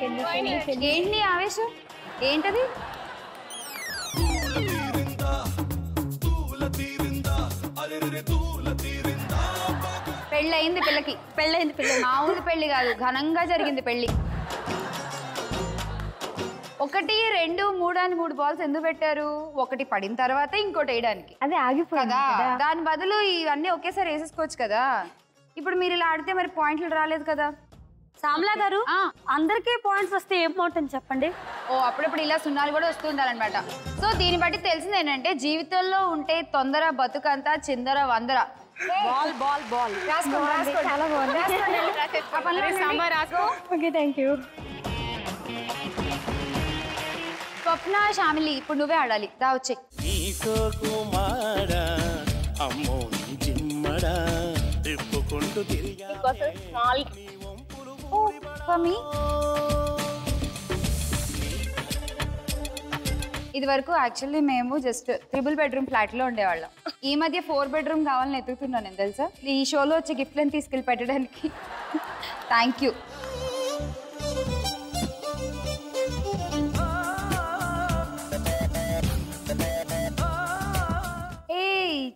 పెళ్లి పెళ్లి పెళ్లి ఏంటి ఆవేశం ఏంటది పెళ్ళయింది పిల్లకి పెళ్ళైంది పిల్ల మామూలు పెళ్లి కాదు ఘనంగా జరిగింది పెళ్లి 1 2 3 అని 3 బాల్స్ ఎందుకు పెట్టారు ఒకటి పడిన తర్వాత ఇంకోటి వేయడానికి అదే ఆగిపోయింది కదా కదా దాని బదులు ఇవన్నీ ఒకేసారి వేసేసుకోవచ్చు కదా ఇప్పుడు మీరు ఇలా ఆడితే మరి పాయింట్లు రాలేదు కదా శ్యామలా గారు అందరికీ పాయింట్స్ వస్తే ఏం బాగుంటుంది చెప్పండి ఓ అప్పుడప్పుడు ఇలా సున్నాలు కూడా వస్తుంటారనమాట సో దీన్ని బట్టి తెలిసింది ఏంటంటే జీవితంలో ఉంటే తొందర బతుకంతా చిందర వందర బాల్ బాల్ బాల్ చాలా బాగుంది ఓకే థ్యాంక్ యూ స్వప్న శ్యామిలి ఇప్పుడు నువ్వే ఆడాలి దా వచ్చే నీతో కుమారా అమ్మో జిమ్మడా తిప్పుకుంటూ తిరిగా స్మాల్ ఇది వరకు యాక్చువల్లీ మేము జస్ట్ 3 బెడ్రూమ్ ఫ్లాట్ లో ఉండేవాళ్ళం ఈ మధ్య 4 బెడ్రూమ్ కావాలని ఎత్తుకుతున్నాను నేను తెలుసా ఈ షోలో వచ్చి గిఫ్ట్లను తీసుకెళ్ళి పెట్టడానికి థ్యాంక్ యూ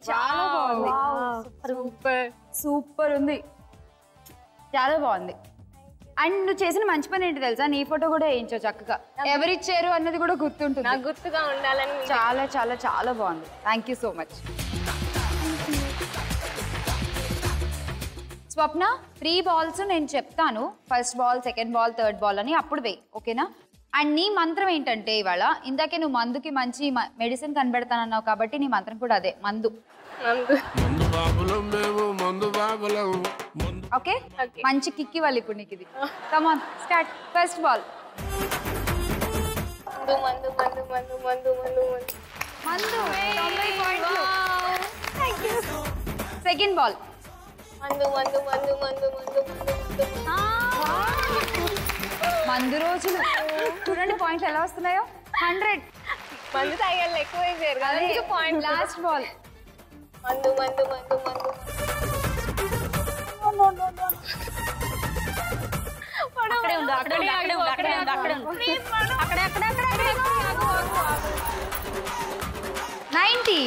చాలా బాగుంది సూపర్ సూపర్ ఉంది చాలా బాగుంది అండ్ నువ్వు చేసిన మంచి పని ఏంటి తెలుసా నీ ఫోటో కూడా వేయించావు చక్కగా ఎవరిచ్చారు అన్నది కూడా గుర్తుంటుంది నాకు గుర్తుగా ఉండాలని చాలా చాలా చాలా బాగుంది thank you so much Swapna 3 balls నేను చెప్తాను first ball second ball third ball అని అప్పుడు వేయి ఓకేనా అండ్ నీ మంత్రం ఏంటంటే ఇవాళ ఇందాకే నువ్వు మందుకి మంచి మెడిసిన్ కనబెడతానన్నావు కాబట్టి నీ మంత్రం కూడా అదే మందు ఓకే మంచి కిక్కి వాళ్ళు ఇప్పుడు నీకు ఇది come on start first ball మందు మందు మందు మందు మందు మందు మందు 90 పాయింట్లు సెకండ్ బాల్ మందు మందు మందు మందు మందు మందు మందు రోజులు చూడండి పాయింట్లు ఎలా వస్తున్నాయో 100 మందు తాగాలి ఎక్కువ వేసారు కదా పాయింట్ లాస్ట్ బాల్ మందు మందు మందు మందు అక్కడే ఉంది అక్కడే ఉంది అక్కడే ఉంది అక్కడే ఉంది అక్కడే ఉంది అక్కడే అక్కడే అక్కడే 90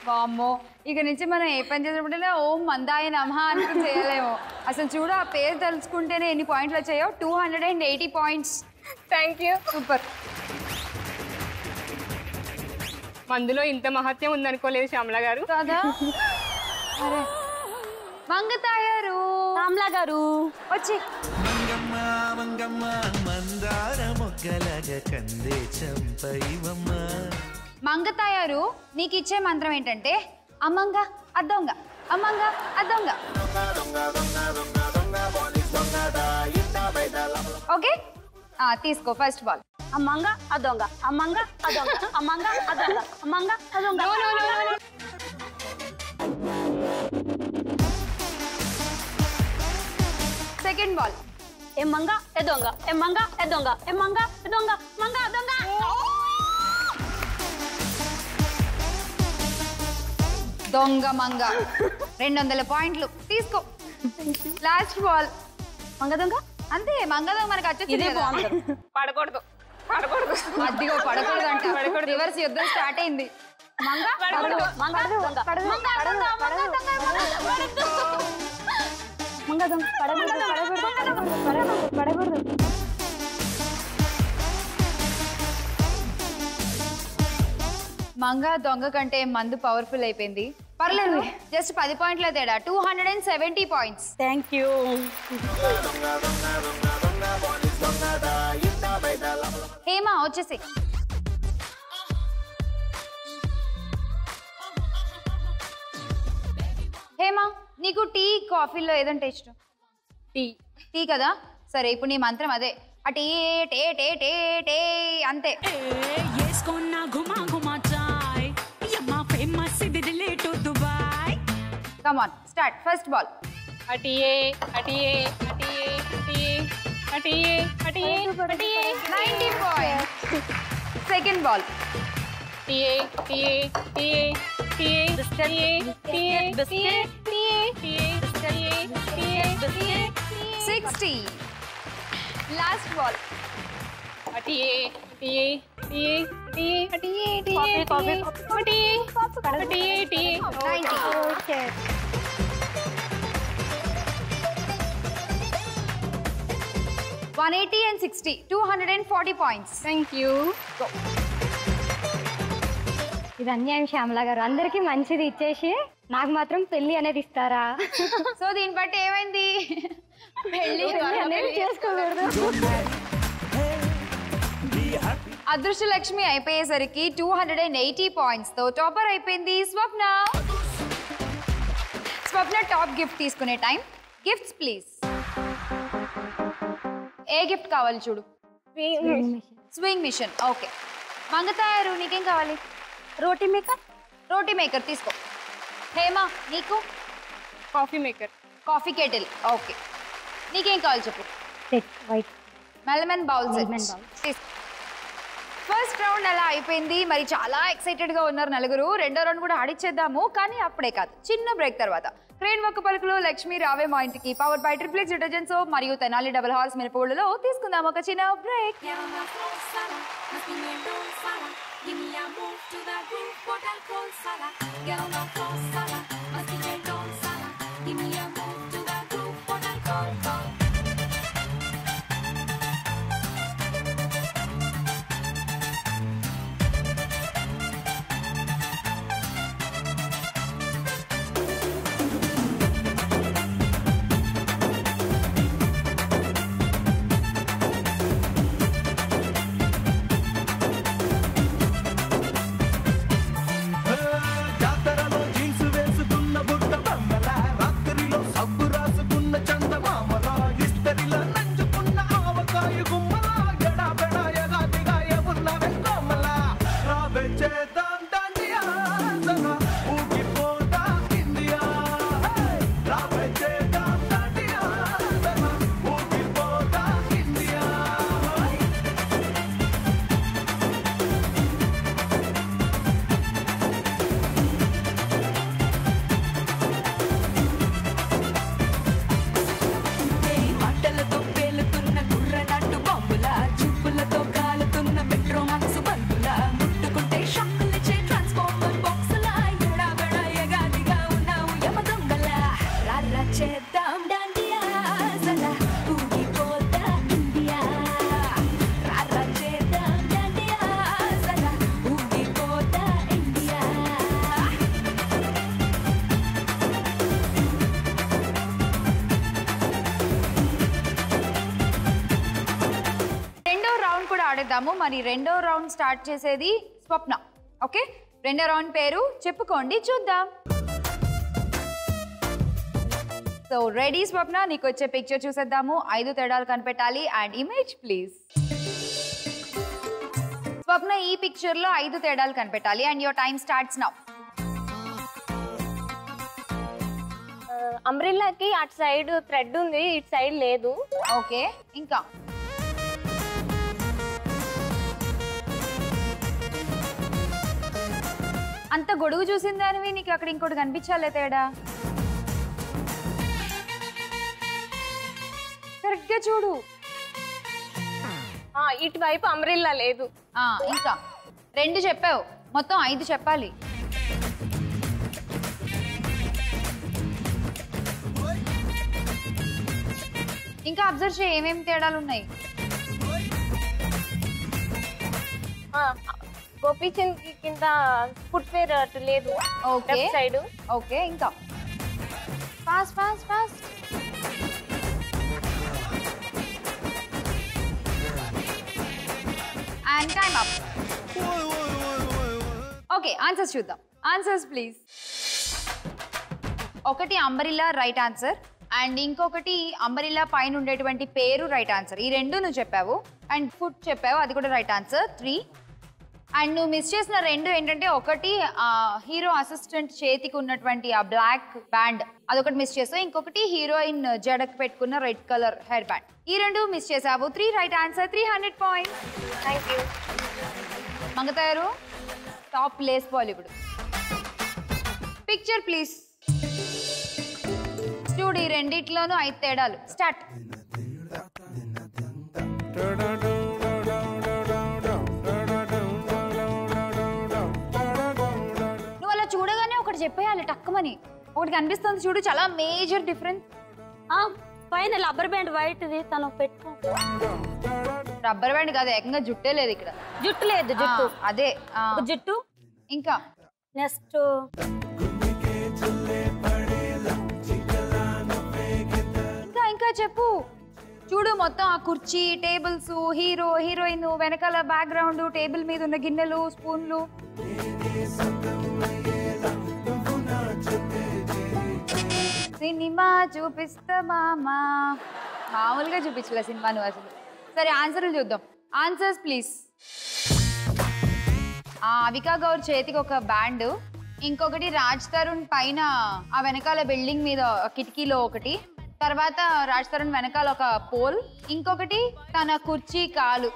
వామ్మో ఇక నుంచి మనం ఏ పని చేసినప్పుడైనా ఓం మందాయ నమః అనుకుని చేయలేము అసలు చూడు ఆ పేరు తెలుసుకుంటేనే ఎన్ని పాయింట్లు వచ్చాయో 280 పాయింట్స్ థ్యాంక్ యూ సూపర్ మందులో ఇంత మహత్యం ఉందనుకోలేదు శ్యామల గారు కదా అరే మంగతాయారు శ్యామలా గారు వచ్చి మంగమ్మ మంగమ్మ మందార మొగ్గలగా కందే చంపైవమ్మ మంగతాయారు నీకు ఇచ్చే మంత్రం ఏంటంటే అమ్మంగా అద్దొంగ అమ్మంగా అద్దొంగ ఓకే తీసుకో ఫస్ట్ బాల్ అమ్మంగా అదొంగ అమ్మంగా అదొంగ అమ్మంగా అదొంగ అమ్మంగా అదొంగ సెకండ్ బాల్ ఎమ్మంగా ఎదొంగ ఎమ్మంగా ఎదొంగ ఎమ్మంగా ఎదొంగ మంగా అదొంగ దొంగ మంగ 200 పాయింట్లు తీసుకో లాస్ట్ బాల్ మంగ దొంగ అంతే మంగ దొంగ మనకు వచ్చేది పడకూడదు పడకూడదు అదిగో పడకూడదు అంట రివర్స్ యుద్ధం స్టార్ట్ అయింది మంగ పడకూడదు మంగా దొంగ మంగా దొంగ మంగా దొంగ పడకూడదు పడకూడదు మంగ దొంగ కంటే మందు పవర్ఫుల్ అయిపోయింది పర్లేదు జస్ట్ 10 పాయింట్ల తేడా 270 పాయింట్స్ థ్యాంక్ యూ హేమా వచ్చేసి హేమా నీకు టీ కాఫీలో ఏదంటే ఇష్టం టీ కదా సరే ఇప్పుడు నీ మంత్రం అదే ఆ టీ టే టే టే టే అంతే come on start first ball అటియే అటియే అటియే అటియే అటియే అటియే అటియే 90 పాయింట్స్ సెకండ్ బాల్ టియే టియే టియే 60. Last ball. 180 and 60. 240 points. Thank you. ఇది అన్యాయం శ్యామల గారు, అందరికి మంచిది ఇచ్చేసి నాకు మాత్రం పెళ్లి అనేది ఇస్తారా? సో దీన్ని బట్టి ఏమైంది? పెళ్లి అనేది చేసుకోకూడదు. అదృష్ట లక్ష్మి అయిపోయేసరికి 280 పాయింట్స్ తో టాపర్ అయిపోయింది స్వప్న. స్వప్న టాప్ గిఫ్ట్ తీసుకునే time. Gifts please. A gift కావాలి చూడు? Swing machine. ఓకే. మంగతాయారు నీకేం కావాలి? రోటీ మేకర్. రోటీ మేకర్ తీసుకో. హేమ నీకు? Coffee maker. Coffee kettle. Okay. నీకేం కావాలి చెప్పు? Set white melamine bowl set. Melamine bowl. First round అలా అయిపోయింది. మరి చాలా ఎక్సైటెడ్ గా ఉన్నారు నలుగురు. రెండో రౌండ్ కూడా ఆడిచ్చేద్దాము, కానీ అప్పుడే కాదు, చిన్న బ్రేక్ తర్వాత. క్రేన్ ఒక్క పలుకులు లక్ష్మి రావే మా ఇంటికి power by triplex detergent soap మరియు తెనాలి డబుల్ హార్స్ మిరపగుళ్ళలో తీసుకుందాం ఒక చిన్న బ్రేక్. జాతరలో జీన్స్ వేసుకున్న బుట్ట బొమ్మల, రాత్రిలో సబ్బు రాసుకున్న చందమామల, ఇస్తరిలో నంచుకున్న ఆవకాయ గుమ్మల, ఎడాపెడ ఎగాదిగా ఎమున్న వెంకోమల, రాబే చేద్దాం డాండియా, సగా ఊగిపోతా ఇండియా, రాబే చేద్దాం డాండియా, సగా ఊగిపోతా ఇండియా. మాటలతో పేలుతున్న గుర్రనాటు బాంబుల, చూపులతో కాలుతున్న మెట్రో మాక్స్ బంధుల, ముట్టుకుంటే షాకులిచ్చే ట్రాన్స్ఫార్మర్ బాక్సుల, ఎడాబెడ ఎగాదిగా ఉన్నావు యమ దొంగల, రారా చేద్దాం డాండియా, సలా ఊగిపోతా ఇండియా, రారా చేద్దాం డాండియా, సలా ఊగిపోతా ఇండియా. రెండో రౌండ్ కూడా ఆడేద్దాము. మరి రెండో రౌండ్ స్టార్ట్ చేసేది స్వప్న. ఓకే, రెండో రౌండ్ పేరు చెప్పుకోండి చూద్దాం. సో రెడీ స్వప్న, నీకు వచ్చే పిక్చర్ చూసేద్దాము. 5 తేడాలు కనిపెట్టాలి. And image please. స్వప్న, ఈ పిక్చర్ లో 5 తేడాలు కనిపెట్టాలి. And your time starts now. అంబ్రెల్లాకి అటు సైడ్ థ్రెడ్ ఉంది, ఇటు సైడ్ లేదు. ఓకే, ఇంకా అంత గొడుగు చూసిన దానివి నీకు అక్కడ ఇంకోటి కనిపించాలే తేడా. కరెక్ట్ గా చూడు. ఇటువైపు అంబ్రెల్లా లేదు. ఇంకా 2 చెప్పావు, మొత్తం 5 చెప్పాలి. ఇంకా అబ్జర్వ్ చేయి ఏమేమి తేడాలు ఉన్నాయి. గోపీచంద్ కి కింద ఫుట్వేర్ అటు లేదు. Okay side. ఓకే, ఇంకా fast fast fast. And time up. Okay, answers చూద్దాం. Answers please. ఒకటి అంబరిల్లా రైట్ ఆన్సర్, అండ్ ఇంకొకటి అంబరిల్లా పైన ఉండేటువంటి పేరు రైట్ ఆన్సర్. ఈ 2 నువ్వు చెప్పావు. అండ్ ఫుట్ చెప్పావు, అది కూడా రైట్ ఆన్సర్ 3. అండ్ నువ్వు మిస్ చేసిన 2 ఏంటంటే, ఒకటి హీరో అసిస్టెంట్ చేతికి ఉన్నటువంటి ఆ బ్లాక్ బ్యాండ్, అదొకటి మిస్ చేసావు. ఇంకొకటి హీరోయిన్ జడకు పెట్టుకున్న రెడ్ కలర్ హెయిర్ బ్యాండ్. ఈ 2 మిస్ చేసావు. 3 right answer, 300 points. Thank you. Mangatayaru top లేస్ బాల్ ఇప్పుడు. Picture please. చూడు ఈ రెండిట్లోనూ 5 తేడాలు. స్టార్ట్. నువ్వు అలా చూడగానే ఒకటి చెప్పేయాలి టక్కుమని. ఒకటి కనిపిస్తుంది చూడు, చాలా మేజర్ డిఫరెన్స్. పైన రబ్బర్ బ్యాండ్ వైట్ ది తను పెట్టుకో. రబ్బర్ బ్యాండ్ కాదు, ఏకంగా జుట్టే లేదు ఇక్కడ. జుట్టు లేదు, జుట్టు అదే జుట్టు. ఇంకా నెక్స్ట్ ఇంకా ఇంకా చెప్పు. చూడు మొత్తం ఆ కుర్చీ, టేబుల్స్, హీరో హీరోయిన్, వెనకాల బ్యాక్గ్రౌండ్, టేబుల్ మీద ఉన్న గిన్నెలు, స్పూన్లు. సినిమా చూపిస్తా మామా. మామూలుగా చూపించలే సినిమా నువ్వు అసలు. సరే ఆన్సర్లు చూద్దాం. Answers please. అవికా గౌర్ చేతికి ఒక బ్యాండ్, ఇంకొకటి రాజ్ తరుణ్ పైన ఆ వెనకాల బిల్డింగ్ మీద కిటికీలో ఒకటి, తర్వాత రాజ్ తరుణ్ వెనకాల ఒక పోల్, ఇంకొకటి తన కుర్చీ కాలు.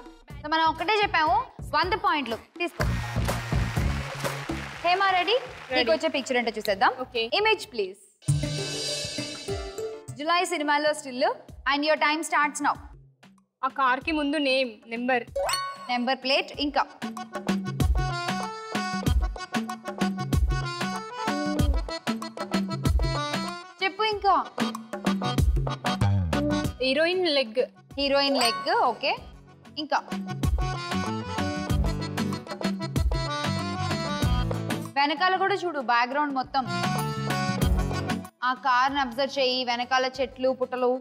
మనం ఒకటే చెప్పాము. 100 పాయింట్లు తీసుకో. హేమా రెడీ? నీకు వచ్చే పిక్చర్ ఏంటో చూసేద్దాం. Image please. జులై సినిమాలో still and your time starts now. ఆ కార్ కి ముందు నేమ్, నెంబర్ ప్లేట్, ఇంకా చెప్పు. ఇంకా హీరోయిన్ లెగ్. ఓకే. ఇంకా వెనకాల కూడా చూడు, బ్యాక్గ్రౌండ్ మొత్తం ఆ కార్ని అబ్జర్వ్ చేయి. వెనకాల చెట్లు, పుట్టలు.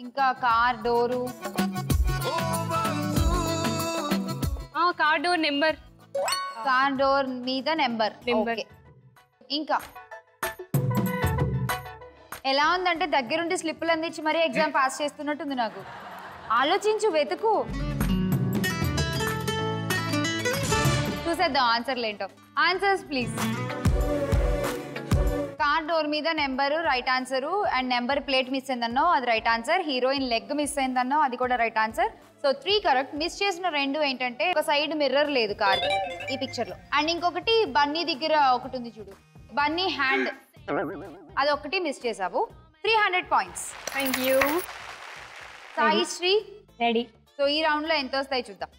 ఇంకా car door, car door number. Car door మీద నెంబర్. ఓకే. ఇంకా ఎలా ఉందంటే దగ్గరుండి స్లిప్పులు అందించి మరీ ఎగ్జామ్ పాస్ చేస్తున్నట్టుంది నాకు. ఆలోచించు, వెతుకు. చూసేద్దాం ఆన్సర్లు ఏంటో. Answers please. కార్ డోర్ మీద number right answer, and number plate miss అయిందన్నో అది right answer. Heroine leg miss అయిందన్నో అది కూడా right answer. So 3 correct. Miss చేసిన 2 ఏంటంటే ఒక సైడ్ మిర్రర్ లేదు కార్ ఈ పిక్చర్ లో, అండ్ ఇంకొకటి బన్నీ దగ్గర ఒకటి ఉంది చూడు, బన్నీ హ్యాండ్, అదొకటి మిస్ చేసావు. 300 points. Thank you. Sai Sri ready. So ఈ రౌండ్ లో ఎంత వస్తాయి చూద్దాం.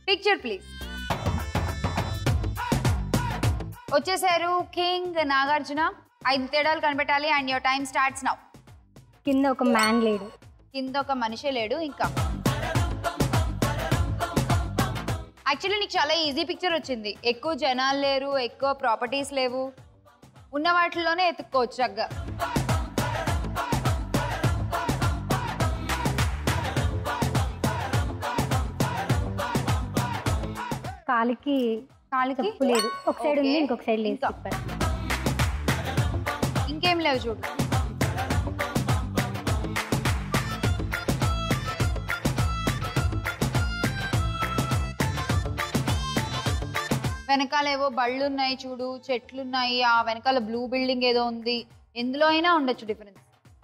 Picture please. వచ్చేసారు కింగ్ నాగార్జున. 5 తేడాలు కనిపెట్టాలి and your time starts now. కింద ఒక మ్యాన్ లేడు. కింద ఒక మనిషే లేడు. ఇంకా యాక్చువల్లీ నీకు చాలా ఈజీ పిక్చర్ వచ్చింది. ఎక్కువ జనాలు లేరు, ఎక్కువ ప్రాపర్టీస్ లేవు, ఉన్న వాటిలోనే ఎత్తుక్కోవచ్చు చక్కగా. కాలికి తప్పు లేదు, ఒక సైడ్ ఉంది, ఇంకొక సైడ్ లేదు. ఇంకేం లేవు చూడు. వెనకాల ఏవో బళ్ళు ఉన్నాయి చూడు, చెట్లు ఉన్నాయి, ఆ వెనకాల బ్లూ బిల్డింగ్ ఏదో ఉంది. ఎందులో అయినా ఉండొచ్చు డిఫరెన్స్.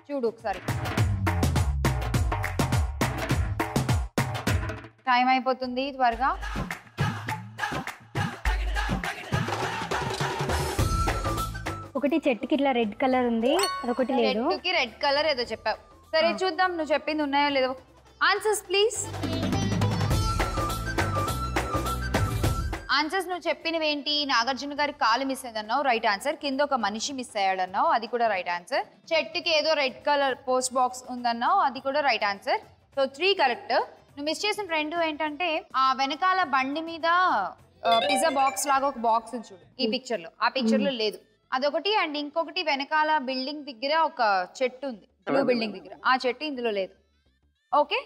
చూడు ఒకసారి. టైం అయిపోతుంది త్వరగా. ఒకటి చెట్టుకి ఇట్లా రెడ్ కలర్ ఉంది, అదొకటి లేదు. చెట్టుకి రెడ్ కలర్ ఏదో చెప్పావు. సరే చూద్దాం నువ్వు చెప్పింది ఉన్నాయో లేదో. Answers please. ఆన్సర్స్ నువ్వు చెప్పినవి ఏంటి? నాగార్జున గారి కాలు మిస్ అయిందన్నావు, రైట్ ఆన్సర్. కింద ఒక మనిషి మిస్ అయ్యాడన్నావు, అది కూడా రైట్ ఆన్సర్. చెట్టుకి ఏదో రెడ్ కలర్ పోస్ట్ బాక్స్ ఉందన్నావు, అది కూడా రైట్ ఆన్సర్. So 3 correct. నువ్వు మిస్ చేసిన 2 ఏంటంటే ఆ వెనకాల బండి మీద పిజ్జా బాక్స్ లాగా ఒక బాక్స్ ఉంది చూడు ఈ పిక్చర్ లో, ఆ పిక్చర్ లో లేదు, అదొకటి. అండ్ ఇంకొకటి వెనకాల బిల్డింగ్ దగ్గర ఒక చెట్టు ఉంది, బ్లూ బిల్డింగ్ దగ్గర, ఆ చెట్టు ఇందులో లేదు. Okay,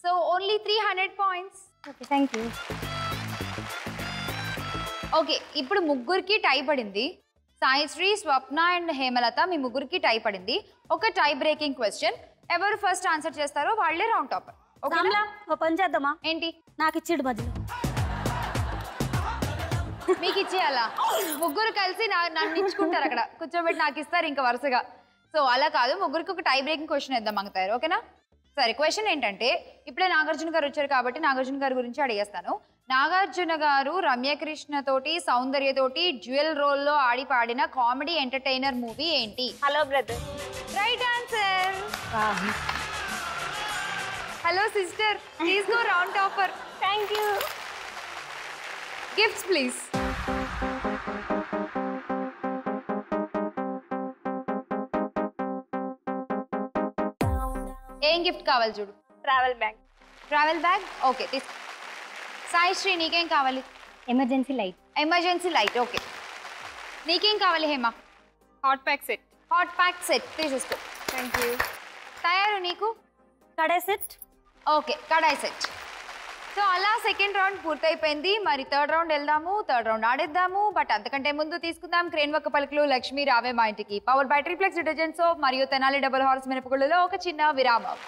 so only 300 points. Okay, thank you. Okay, ఇప్పుడు ముగ్గురికి టై పడింది. సాయిశ్రీ, స్వప్న అండ్ హేమలత మీ ముగ్గురికి టై పడింది. ఒక టై బ్రేకింగ్ క్వశ్చన్. ఎవరు ఫస్ట్ ఆన్సర్ చేస్తారో వాళ్ళే రౌండ్ టాపర్. ఓ పని చేద్దామా? ఏంటి? నాకు ఇచ్చాడు మధ్యలో. మీకు ఇచ్చేయాలా? ముగ్గురు కలిసి నన్ను ఇచ్చుకుంటారు అక్కడ కూర్చోబెట్టి నాకు ఇస్తారు ఇంకా వరుసగా. సో అలా కాదు, ముగ్గురికి ఒక టై బ్రేకింగ్ క్వశ్చన్ వేద్దాం మంగతారు. ఓకేనా? సరే క్వశ్చన్ ఏంటంటే ఇప్పుడే నాగార్జున గారు వచ్చారు కాబట్టి నాగార్జున గారి గురించి అడిగేస్తాను. నాగార్జున గారు రమ్యకృష్ణ తోటి సౌందర్య తోటి డ్యూయల్ రోల్లో ఆడి పాడిన కామెడీ ఎంటర్టైనర్ మూవీ ఏంటి? Hello brother. Right answer. Hello sister, please go round topper. Thank you. Gifts please. ఏం గిఫ్ట్ కావాలి చూడు. Travel bag. Travel bag okay తీసుకో. సాయి శ్రీ నీకేం కావాలి? Emergency light. Emergency light okay. నీకేం కావాలి Hema? Hot pack set. Hot pack set తీసేసుకో. Thank you. Tayaru నీకు? Kadai set. Okay kadai set. So అలా సెకండ్ రౌండ్ పూర్తయిపోయింది. మరి థర్డ్ రౌండ్ వెళ్దాము, థర్డ్ రౌండ్ ఆడేద్దాము. బట్ అంతకంటే ముందు తీసుకుందాం క్రేన్ ఒక్క పలుకులు లక్ష్మీ రావే మా ఇంటికి power by triplex detergent soap మరియు తెనాలి డబుల్ హార్స్ మినపగుళ్ళలో ఒక చిన్న విరామం.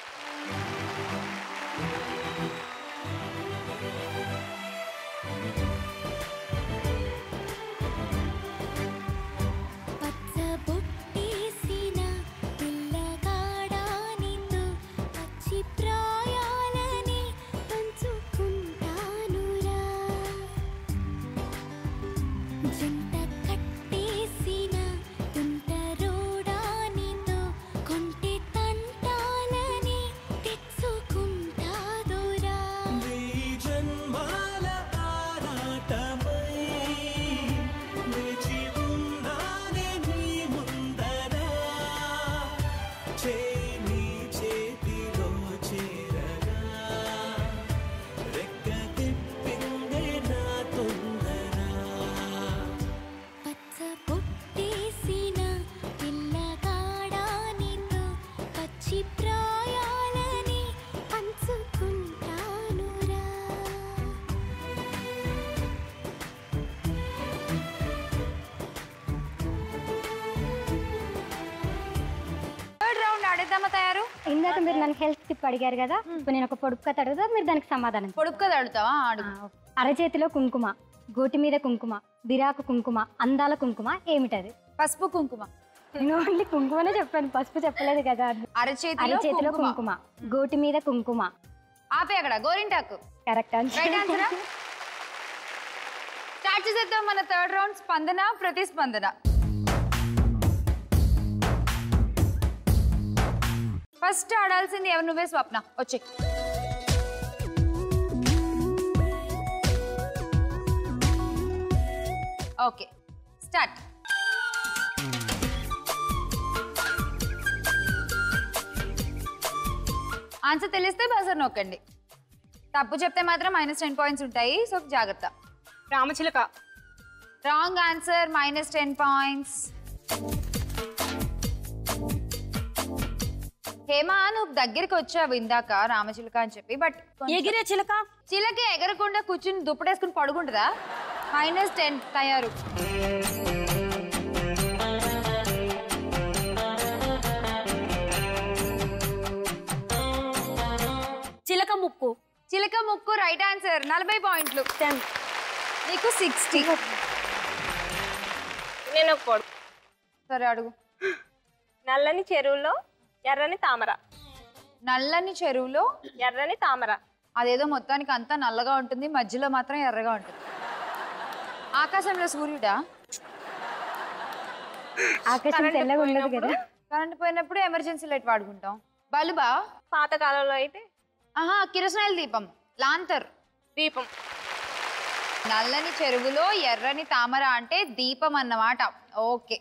తయారు? ఇందాక మీరు నన్ను హెల్త్ టిప్ అడిగారు కదా, ఇప్పుడు నేను ఒక పొడుపు కథ అడుగుతా, మీరు దానికి సమాధానం. పొడుపు కథ అడుగుతావా? అడుగు. అరచేతిలో కుంకుమ, గోటి మీద కుంకుమ, బిరాకు కుంకుమ, అందాల కుంకుమ ఏమిటది? పసుపు కుంకుమ. నేను ఓన్లీ కుంకుమనే చెప్పాను, పసుపు చెప్పలేదు కదా. అరచేతిలో కుంకుమ, గోటి మీద కుంకుమ. ఆపే అక్కడ గోరింటాకు. Correct right answer. స్టార్ట్ చేసేద్దాం మన థర్డ్ రౌండ్. స్పందన ప్రతిస్పందన. ఫస్ట్ ఆడాల్సింది ఎవరు? నువ్వే స్వప్న. వచ్చే ఓకే స్టార్ట్. ఆన్సర్ తెలిస్తే బజర్ నొక్కండి. తప్పు చెప్తే మాత్రం -10 పాయింట్స్ ఉంటాయి, సో జాగ్రత్త. రామచిలక. Wrong answer, -10 points. హేమ నువ్వు దగ్గరికి వచ్చావు ఇందాక రామచిలక అని చెప్పి, బట్ ఎగిరే చిలక. చిలక ఎగరకుండా కూర్చుని దుప్పటేసుకుని పడుకుంటుందా? -10 తయారు. చిలక ముక్కు. చిలక ముక్కు రైట్ ఆన్సర్. 40 పాయింట్లు. నీకు 60. నేను ఒక సరే అడుగు. నల్లని చెరువులో ఎర్రని తామర. నల్లని చెరువులో ఎర్రని తామర. అదేదో మొత్తానికి అంతా నల్లగా ఉంటుంది, మధ్యలో మాత్రం ఎర్రగా ఉంటుంది. ఆకాశంలో సూర్యుడా? ఆకాశం తెల్లగా ఉండదు కదా. కరెంట్ పోయినప్పుడు ఎమర్జెన్సీ లైట్ వాడుకుంటాం. బల్బా? పాతకాలంలో అయితే కిరసనాయిల దీపం, లాంతర్. దీపం. నల్లని చెరువులో ఎర్రని తామర అంటే దీపం అన్నమాట. ఓకే.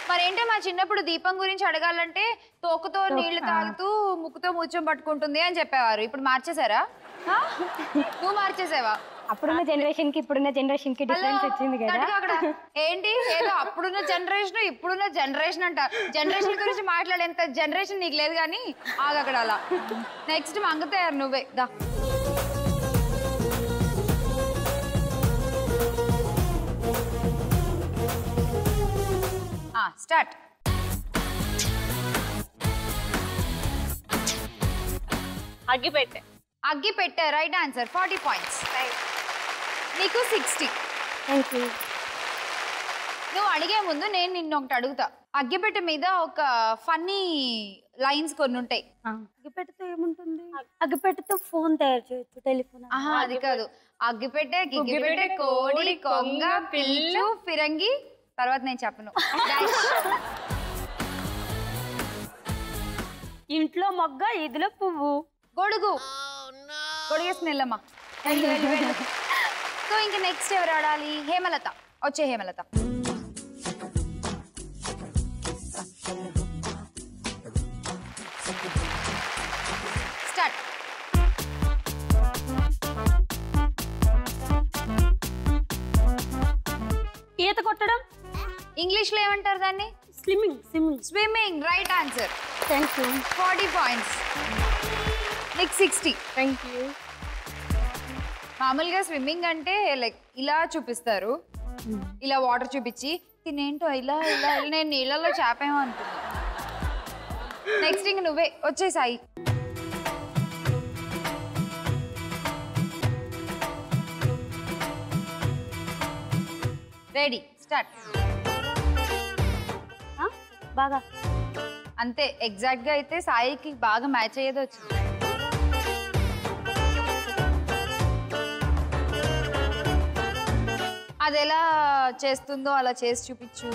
మరేంటో మా చిన్నప్పుడు దీపం గురించి అడగాలంటే తోకతో నీళ్లు తాగుతూ ముక్కుతో ముచ్చం పట్టుకుంటుంది అని చెప్పేవారు. ఇప్పుడు మార్చేసారా? నువ్వు మార్చేసావా? అప్పుడున్న జనరేషన్ కి ఇప్పుడున్న జనరేషన్ కి డిఫరెన్స్ వచ్చింది కదా. ఏంటి ఏదో అప్పుడున్న జనరేషన్ ఇప్పుడున్న జనరేషన్ అంట. జనరేషన్ గురించి మాట్లాడేంత జనరేషన్ నీకు లేదు కానీ ఆగక్కడ అలా. నెక్స్ట్ మంగతయారు నువ్వే దా. స్టార్ట్. అగ్గిపెట్టె. అగ్గిపెట్టె రైట్ ఆన్సర్. 40 పాయింట్స్. నీకు 60. Thank you. నువ్వు అడిగే ముందు నేను నిన్ను ఒకటి అడుగుతా. అగ్గిపెట్టె మీద ఒక ఫన్నీ లైన్స్ కొన్ని ఉంటాయి. అగ్గిపెట్టెతో ఏముంటుంది? అగ్గిపెట్టెతో ఫోన్ తయారు చేయొచ్చు, టెలిఫోన్. అది కాదు. అగ్గిపెట్టె, గిగ్గిపెట్టె, కోడి, కొంగ, పిల్లు, ఫిరంగి, తర్వాత నేను చెప్పను. ఇంట్లో మొగ్గ, ఇదిలో పువ్వు. గొడుగు. గొడుగేసి నిల్లమ్మా. సో ఇంక నెక్స్ట్ ఎవరు ఆడాలి? హేమలత. వచ్చే హేమలత. స్టార్ట్. ఈత కొట్టడం. ఇంగ్లీష్ లో ఏమంటారు దాన్ని? Swimming. Swimming. Right answer. Thank you. 40 points. Next 60. Thank you. మామూలుగా స్విమ్మింగ్ అంటే లైక్ ఇలా చూపిస్తారు, ఇలా వాటర్ చూపించి తినేంటో ఇలా ఇలా నేను నీళ్ళలో చేపేమో అనుకున్నా. నెక్స్ట్ ఇంక నువ్వే వచ్చేసాయి. Ready, start. బాగా అంతే, ఎగ్జాక్ట్ గా అయితే సాయికి బాగా మ్యాచ్ అయ్యేది వచ్చింది. అది ఎలా చేస్తుందో అలా చేసి చూపించు.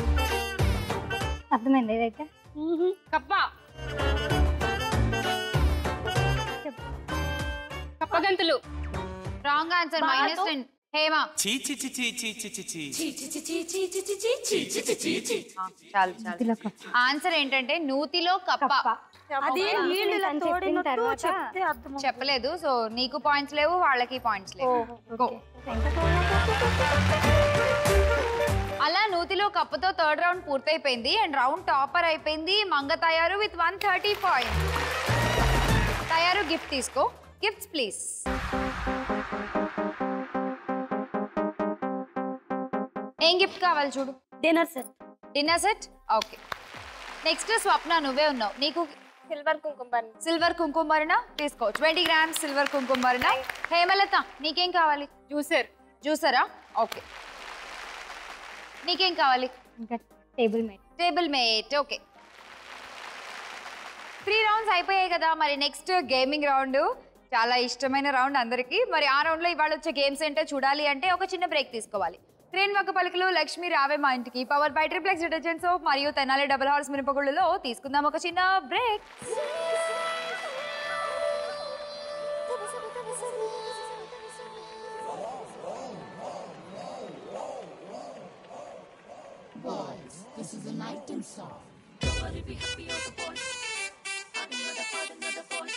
అర్థమైంది ఏదైతే. కప్ప. కప్పగంతులు. Wrong answer. -10. హేమా. చాలు చాలు. ఆన్సర్ ఏంటంటే నూతిలో కప్ప. అది చెప్పలేదు. సో నీకు పాయింట్స్ లేవు, వాళ్ళకి పాయింట్స్ లేవు. అలా నూతిలో కప్పతో థర్డ్ రౌండ్ పూర్తయిపోయింది అండ్ రౌండ్ టాపర్ అయిపోయింది Manga Tayaru with 130 points. Tayaru gift తీసుకో. Gifts please. ఏం గిఫ్ట్ కావాలి చూడు. Dinner set. Dinner set. Okay. Next Swapna, నువ్వే ఉన్నావు. నీకు సిల్వర్ కుంకుమరణ తీసుకో. 20 grams సిల్వర్ కుంకుమరణ. హేమలత, నీకేం కావాలి? జ్యూసరా? ఓకే. నీకేం కావాలి? Table mate. ఓకే. 3 రౌండ్స్ అయిపోయాయి కదా. మరి నెక్స్ట్ గేమింగ్ రౌండ్, చాలా ఇష్టమైన రౌండ్ అందరికి. మరి ఆ రౌండ్ లో ఇవాళ వచ్చే గేమ్స్ ఏంటో చూడాలి అంటే ఒక చిన్న బ్రేక్ తీసుకోవాలి. ట్రైన్ వక్క పలుకులు లక్ష్మి రావే మా ఇంటికి power by triplex detergent soap మరియు తెనాలి డబుల్ హార్స్ మినపగుళ్ళలో తీసుకుందాం ఒక చిన్న break. This is an item song. Be happy as a boy. Another boy.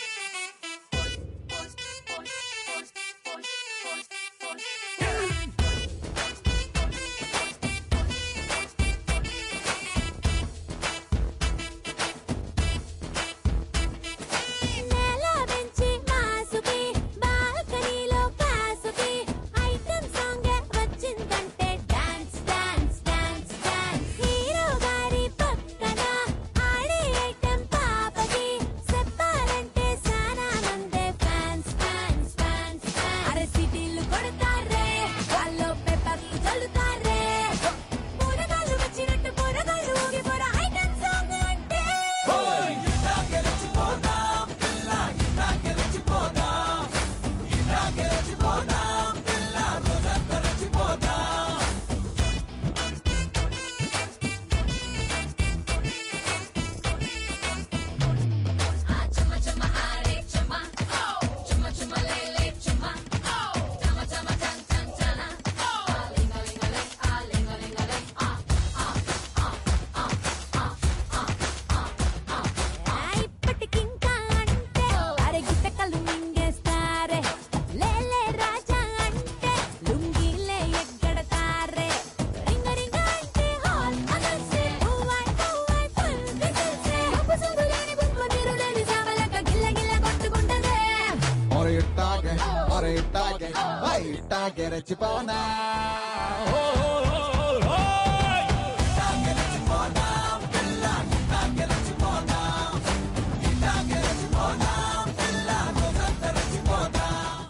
రెచ్చిపోనా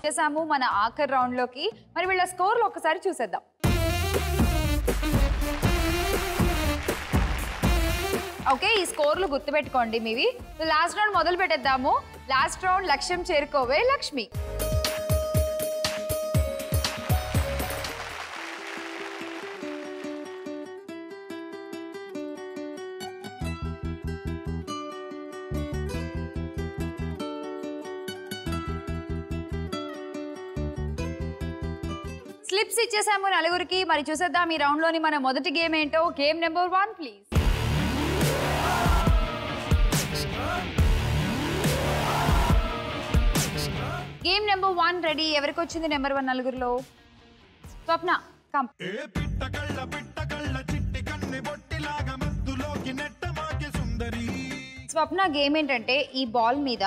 చేసాము మన ఆఖరి రౌండ్ లోకి. మరి వీళ్ళ స్కోర్లు ఒకసారి చూసేద్దాం. ఓకే, ఈ స్కోర్లు గుర్తుపెట్టుకోండి మీవి. లాస్ట్ రౌండ్ మొదలు పెట్టేద్దాము. లాస్ట్ రౌండ్ లక్ష్యం చేరుకోవే లక్ష్మి. స్లిప్స్ ఇచ్చేసాము నలుగురికి. మరి చూసేద్దాం ఈ రౌండ్ లోని మన మొదటి గేమ్ ఏంటో. Game number 1 please. Game number 1 ready. ఎవరికి వచ్చింది నెంబర్ 1 నలుగురిలో? స్వప్న కమ్. స్వప్న గేమ్ ఏంటంటే ఈ బాల్ మీద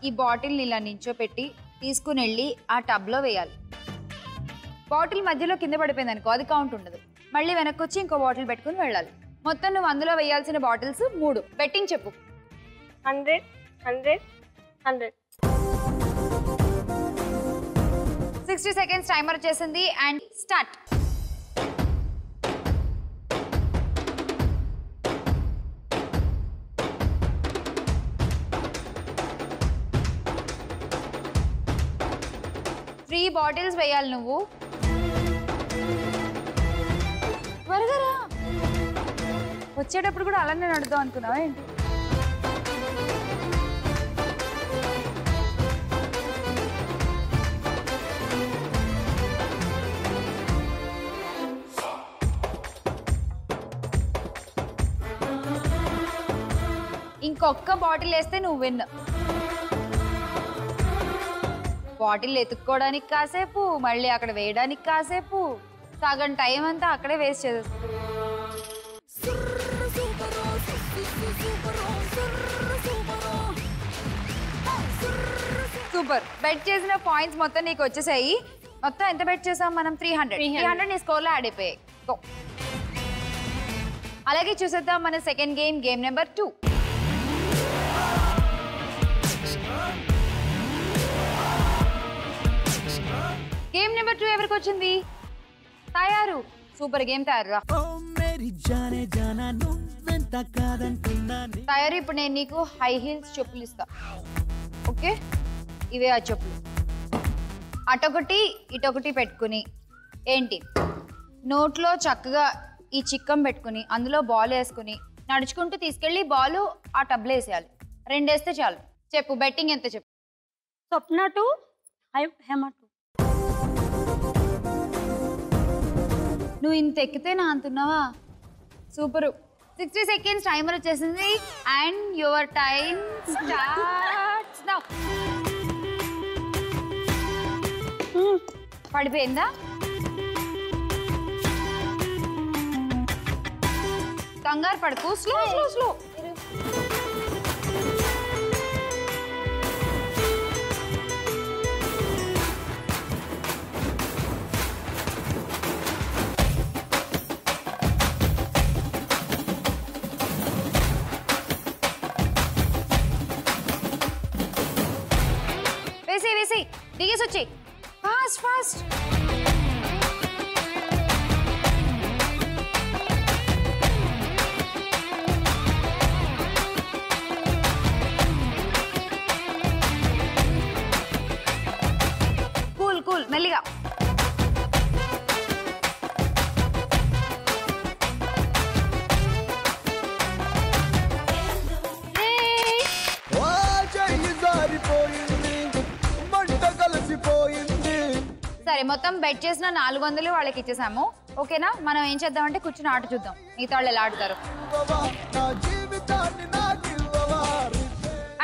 ఈ బాటిల్ని ఇలా నించోపెట్టి తీసుకుని వెళ్ళి ఆ టబ్లో వేయాలి. బాటిల్ మధ్యలో కింద పడిపోయింది అనుకో, అది కౌంట్ ఉండదు. మళ్ళీ వెనక్కి వచ్చి ఇంకో బాటిల్ పెట్టుకుని వెళ్ళాలి. మొత్తం నువ్వు అందులో వేయాల్సిన బాటిల్స్ 3. బెట్టింగ్ చెప్పు. 100 100 100. 60 seconds టైమర్ వచ్చేసింది అండ్ స్టార్ట్. త్రీ బాటిల్స్ వేయాలి నువ్వు. త్వరగా రా. వచ్చేటప్పుడు కూడా అలానే నడుద్దాం అనుకున్నావా ఏంటి? ఇంకొక్క బాటిల్ వేస్తే నువ్వు విన్. బాటిల్ ఎత్తుక్కోవడానికి కాసేపు, మళ్ళీ అక్కడ వేయడానికి కాసేపు, సగం టైం అంతా అక్కడే వేస్ట్ చేసేస్తావు. సూపర్. బెట్ చేసిన పాయింట్స్ మొత్తం నీకు వచ్చేసాయి. మొత్తం ఎంత బెట్ చేసాం మనం? 300 నీ స్కోర్లో యాడ్ అయిపోయాయి. అలాగే చూసేద్దాం మన second game, game number 2. Game number 2 ఎవరికి వచ్చింది? తయారు. సూపర్ గేమ్ తయారు. తయారు. ఇప్పుడు నేను నీకు హై హీల్స్ చెప్పులు ఇస్తా. ఓకే, ఇవే ఆ చెప్పులు. అటొకటి ఇటొకటి పెట్టుకుని ఏంటి నోట్లో చక్కగా ఈ చిక్కం పెట్టుకుని అందులో బాల్ వేసుకుని నడుచుకుంటూ తీసుకెళ్ళి బాల్ ఆ టబ్లో వేసేయాలి. 2 వేస్తే చాలు. చెప్పు బెట్టింగ్ ఎంత చెప్పు. స్వప్న 2, హేమ 2. నువ్వు ఇంత ఎక్కితే నా అంటున్నావా? సూపరు. 60 seconds టైమర్ వచ్చేసింది and your time starts now. పడిపోయిందా? కంగారు పడుకు. Slow slow slow. వేసి దిగేసి వచ్చి ఫాస్ట్ ఫాస్ట్. కూల్ కూల్ మెల్లిగా. సరే, మొత్తం బెట్ చేసిన 400 వాళ్ళకి ఇచ్చేసాము. ఓకేనా? మనం ఏం చేద్దామంటే కూర్చుని ఆట చూద్దాం, మిగతా వాళ్ళు ఎలా ఆడతారు.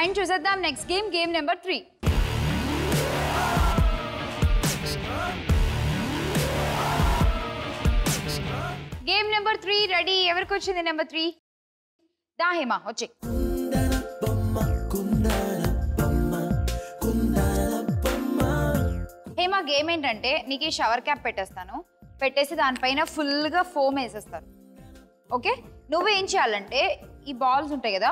అండ్ చూసేద్దాం next game, game number 3. Game number 3 ready. ఎవరికి వచ్చింది నెంబర్ 3? దా హేమ వచ్చి. హేమ గేమ్ ఏంటంటే నీకు ఈ షవర్ క్యాప్ పెట్టేస్తాను, పెట్టేసి దానిపైన ఫుల్గా ఫోమ్ వేసేస్తాను. ఓకే, నువ్వు ఏం చేయాలంటే ఈ బాల్స్ ఉంటాయి కదా,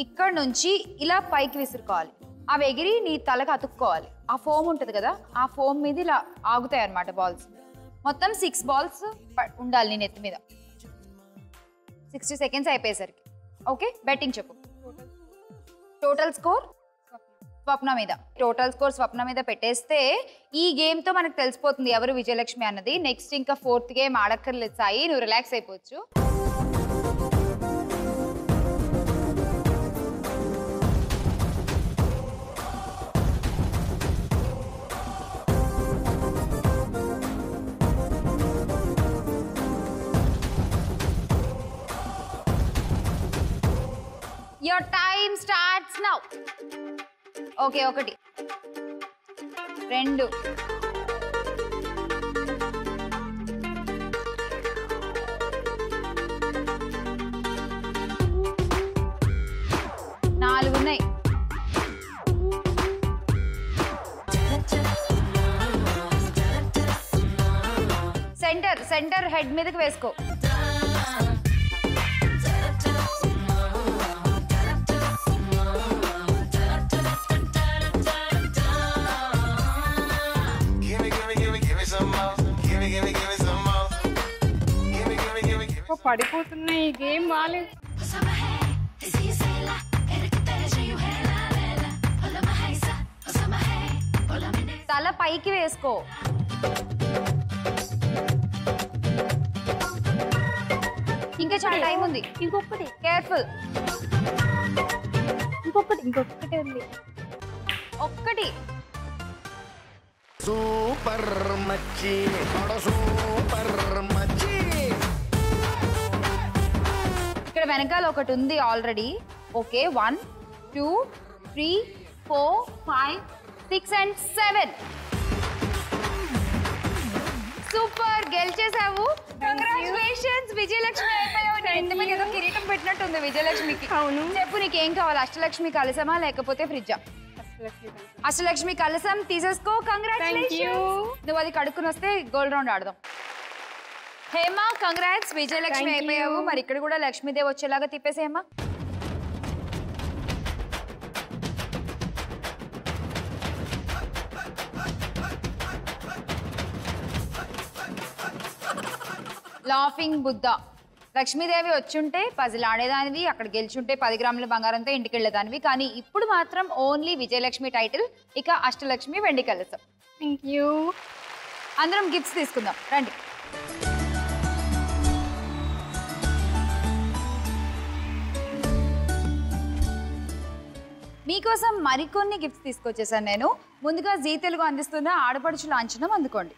ఇక్కడ నుంచి ఇలా పైకి విసురుకోవాలి. అవి ఎగిరి నీ తలకు అతుక్కోవాలి. ఆ ఫోమ్ ఉంటుంది కదా, ఆ ఫోమ్ మీద ఇలా ఆగుతాయి అన్నమాట బాల్స్. మొత్తం 6 బాల్స్ ఉండాలి నీ నెత్తి మీద. 60 seconds అయిపోయేసరికి ఓకే బెట్టింగ్ చెప్పు. టోటల్ స్కోర్ స్వప్న మీద. టోటల్ స్కోర్ స్వప్న మీద పెట్టేస్తే ఈ గేమ్ తో మనకు తెలిసిపోతుంది ఎవరు విజయలక్ష్మి అన్నది. నెక్స్ట్ ఇంకా 4th గేమ్ ఆడక్కర్లేదు సాయి, నువ్వు రిలాక్స్ అయిపోవచ్చు. Your time starts now. Okay 1 2 4 ఉన్నాయి. సెంటర్ హెడ్ మీదకి వేసుకో. పడిపోతున్నాయి ఈ గేమ్ బాగాలేదు. తల పైకి వేసుకో. ఇంకా చాలా టైం ఉంది. ఇంకొకటి కేర్ఫుల్. ఇంకొకటి ఉంది. ఒక్కటి. సూపర్ మచ్చి సూపర్ మచ్చి. ఇక్కడ వెనకాల ఒకటి ఉంది ఆల్రెడీ. Okay 1 2 3 4 5 6 and 7. సూపర్ గెలిచేసావు. కంగ్రాచులేషన్స్ విజయలక్ష్మి అయిపోయావు. ఇంటి మీద ఏదో కిరీటం పెట్టినట్టుంది విజయలక్ష్మికి. అవును. చెప్పు నీకేం కావాలి? అష్టలక్ష్మి కలసమా లేకపోతే ఫ్రిడ్జా? అష్టలక్ష్మి కలసం తీసేసుకో. కంగ్రాచులేషన్స్. నువ్వు అది కడుక్కుని వస్తే గోల్డ్ రౌండ్ ఆడదాం. హేమా కంగ్రాట్స్ విజయలక్ష్మి అయిపోయావు. మరి ఇక్కడ కూడా లక్ష్మీదేవి వచ్చేలాగా తిప్పేసి హేమా. లాఫింగ్ బుద్ధ. లక్ష్మీదేవి వచ్చుంటే పజిల్ ఆడేదానివి, అక్కడ గెలిచుంటే 10 గ్రాముల బంగారంతో ఇంటికి వెళ్ళేదానివి. కానీ ఇప్పుడు మాత్రం ఓన్లీ విజయలక్ష్మి టైటిల్, ఇక అష్టలక్ష్మి వెండి కలసం. Thank you. అందరం గిఫ్ట్స్ తీసుకుందాం రండి. మీకోసం మరికొన్ని గిఫ్ట్స్ తీసుకొచ్చేసాను నేను. ముందుగా జీ తెలుగు అందిస్తున్న ఆడపడుచు లాంఛనం అందుకోండి.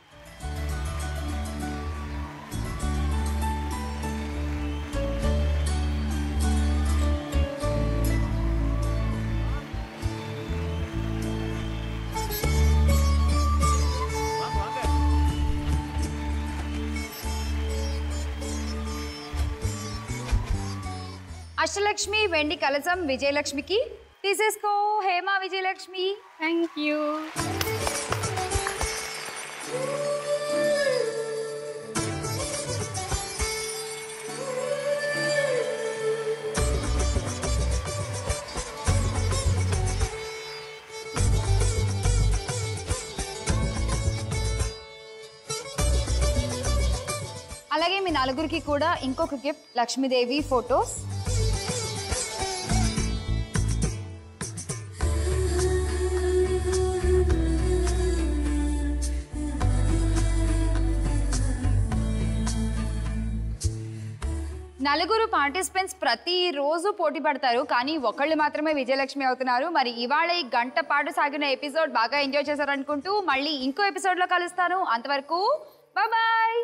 అష్టలక్ష్మి వెండి కలసం విజయలక్ష్మికి. తీసేసుకో హేమా విజయలక్ష్మి. Thank you. అలాగే మీ నలుగురికి కూడా ఇంకొక గిఫ్ట్, లక్ష్మీదేవి ఫోటోస్. నలుగురు పార్టిసిపెంట్స్ ప్రతిరోజు పోటీ పడతారు, కానీ ఒకళ్ళు మాత్రమే విజయలక్ష్మి అవుతున్నారు. మరి ఇవాళ ఈ గంట పాటు సాగిన ఎపిసోడ్ బాగా ఎంజాయ్ చేశారనుకుంటూ మళ్ళీ ఇంకో ఎపిసోడ్లో కలుస్తాను. అంతవరకు బాయ్ బాయ్.